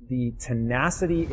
the tenacity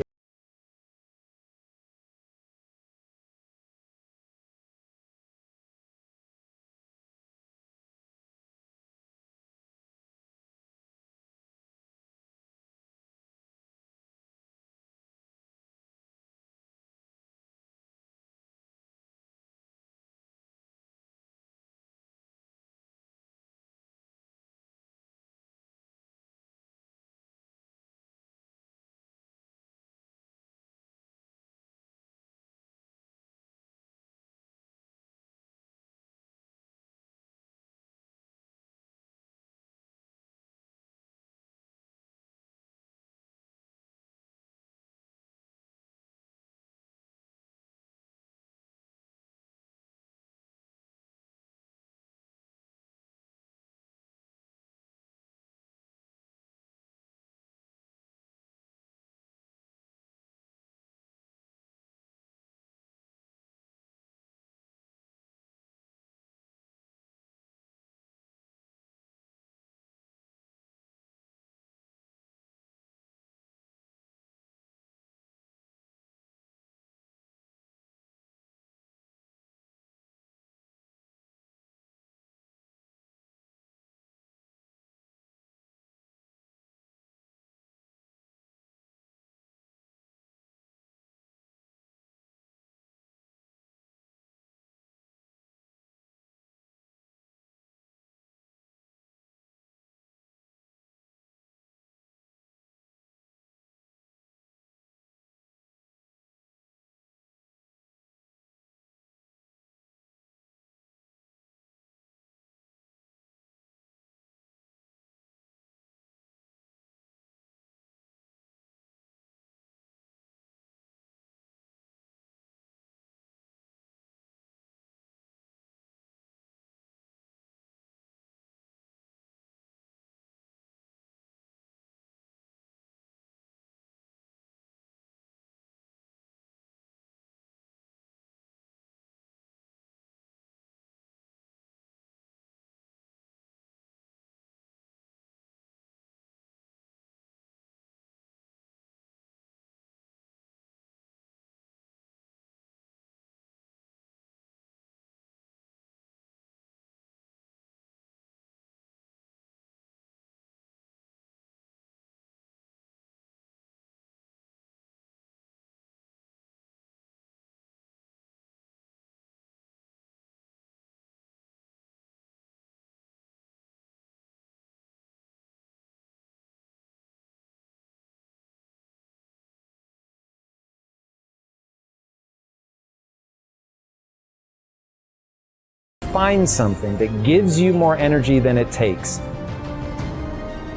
find something that gives you more energy than it takes.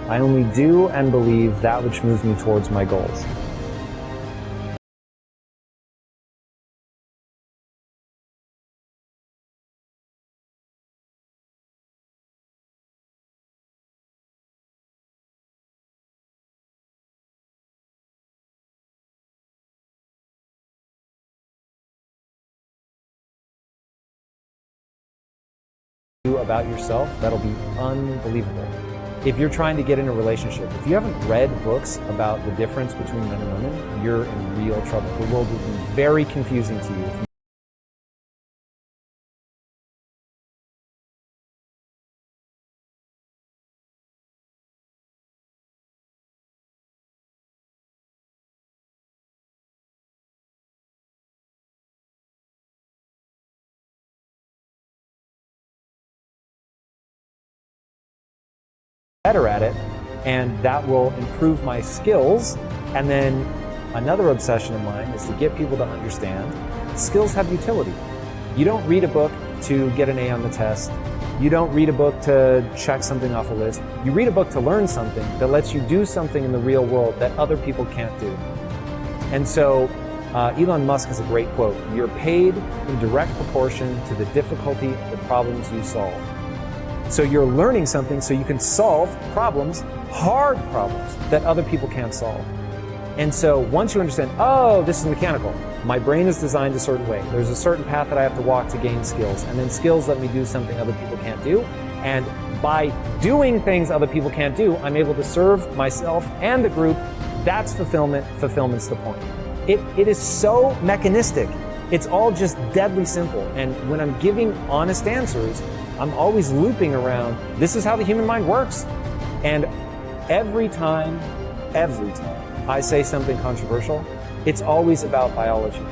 I only do and believe that which moves me towards my goals. About yourself, that'll be unbelievable. If you're trying to get in a relationship, if you haven't read books about the difference between men and women, you're in real trouble. The world will be very confusing to you if you better at it, and that will improve my skills. And then another obsession of mine is to get people to understand skills have utility. You don't read a book to get an A on the test. You don't read a book to check something off a list. You read a book to learn something that lets you do something in the real world that other people can't do. And so Elon Musk has a great quote: "You're paid in direct proportion to the difficulty of the problems you solve." So you're learning something so you can solve problems, hard problems, that other people can't solve. And so once you understand, oh, this is mechanical. My brain is designed a certain way. There's a certain path that I have to walk to gain skills. And then skills let me do something other people can't do. And by doing things other people can't do, I'm able to serve myself and the group That's fulfillment. Fulfillment's the point. It is so mechanistic. It's all just deadly simple. And when I'm giving honest answers, I'm always looping around, this is how the human mind works. And every time I say something controversial, it's always about biology.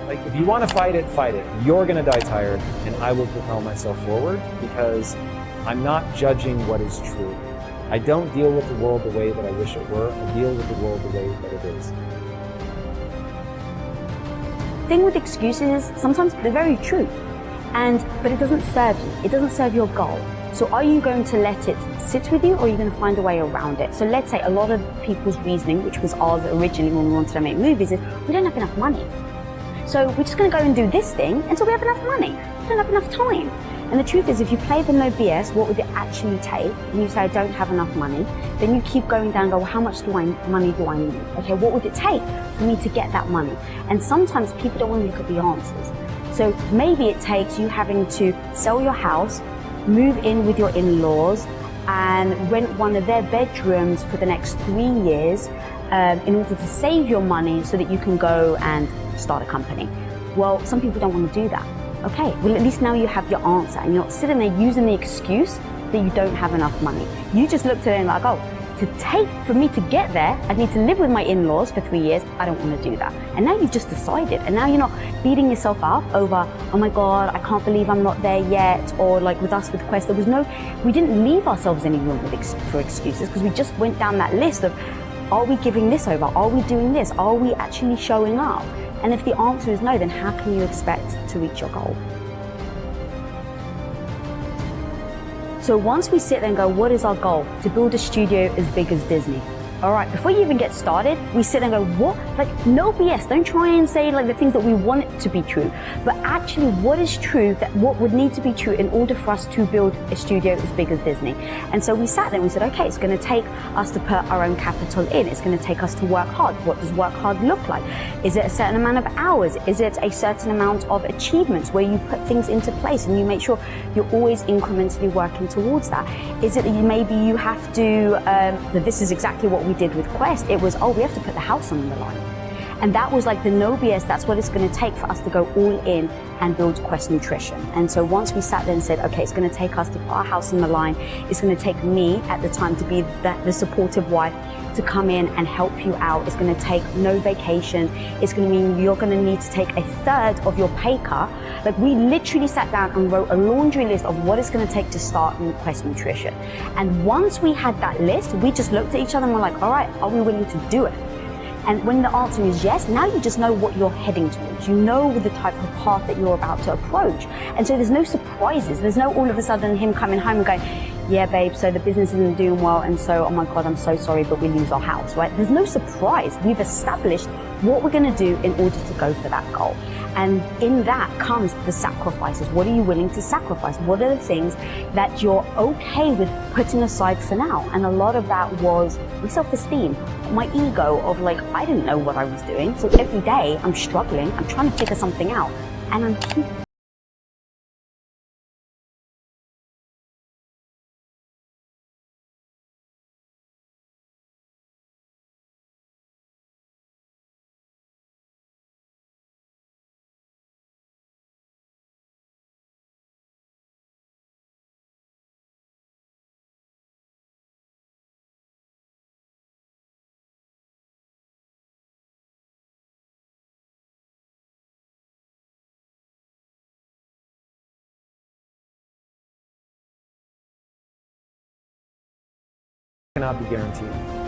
Like, if you want to fight it, fight it. You're going to die tired, and I will propel myself forward because I'm not judging what is true. I don't deal with the world the way that I wish it were. I deal with the world the way that it is. The thing with excuses is sometimes they're very true, but it doesn't serve you. It doesn't serve your goal. So are you going to let it sit with you, or are you going to find a way around it? So let's say a lot of people's reasoning, which was ours originally when we wanted to make movies, is we don't have enough money. So we're just going to go and do this thing until we have enough money. We don't have enough time. And the truth is, if you play the no BS, what would it actually take? And you say, I don't have enough money. Then you keep going down and go, well, how much money do I need? Okay, what would it take for me to get that money? And sometimes people don't want to look at the answers. So maybe it takes you having to sell your house, move in with your in-laws, and rent one of their bedrooms for the next 3 years in order to save your money so that you can go and start a company. Well, some people don't want to do that. Okay, well, at least now you have your answer, and you're not sitting there using the excuse that you don't have enough money. You just looked at it and like, oh, for me to get there, I need to live with my in-laws for 3 years. I don't want to do that. And now you've just decided, and now you're not beating yourself up over, oh my God, I can't believe I'm not there yet. Or like with us with Quest, we didn't leave ourselves any room for excuses, because we just went down that list of, are we giving this over? Are we doing this? Are we actually showing up? And if the answer is no, then how can you expect to reach your goal? So once we sit there and go, what is our goal? To build a studio as big as Disney. All right, before you even get started, we sit and go, what? Like, no BS. Don't try and say like the things that we want it to be true, but actually what is true, that what would need to be true in order for us to build a studio as big as Disney. And so we sat there and we said, okay, it's going to take us to put our own capital in. It's going to take us to work hard. What does work hard look like? Is it a certain amount of hours? Is it a certain amount of achievements where you put things into place and you make sure you're always incrementally working towards that? Is it that maybe you have to, this is exactly what we did with Quest. It was, oh, we have to put the house on the line. And that was like the no BS. That's what it's going to take for us to go all in and build Quest Nutrition. And so once we sat there and said, okay, it's going to take us to put our house on the line. It's going to take me at the time to be the supportive wife to come in and help you out. It's going to take no vacation. It's going to mean you're going to need to take a third of your pay cut. Like, we literally sat down and wrote a laundry list of what it's going to take to start in Quest Nutrition. And once we had that list, we just looked at each other and were like, all right, are we willing to do it? And when the answer is yes, now you just know what you're heading towards. You know the type of path that you're about to approach. And so there's no surprises. There's no all of a sudden him coming home and going, yeah, babe, so the business isn't doing well, and so, oh my God, I'm so sorry, but we lose our house, right? There's no surprise. We've established what we're going to do in order to go for that goal. And in that comes the sacrifices. What are you willing to sacrifice? What are the things that you're okay with putting aside for now? And a lot of that was my self-esteem, my ego of like, I didn't know what I was doing. So every day I'm struggling, I'm trying to figure something out, and I'm Cannot be guaranteed.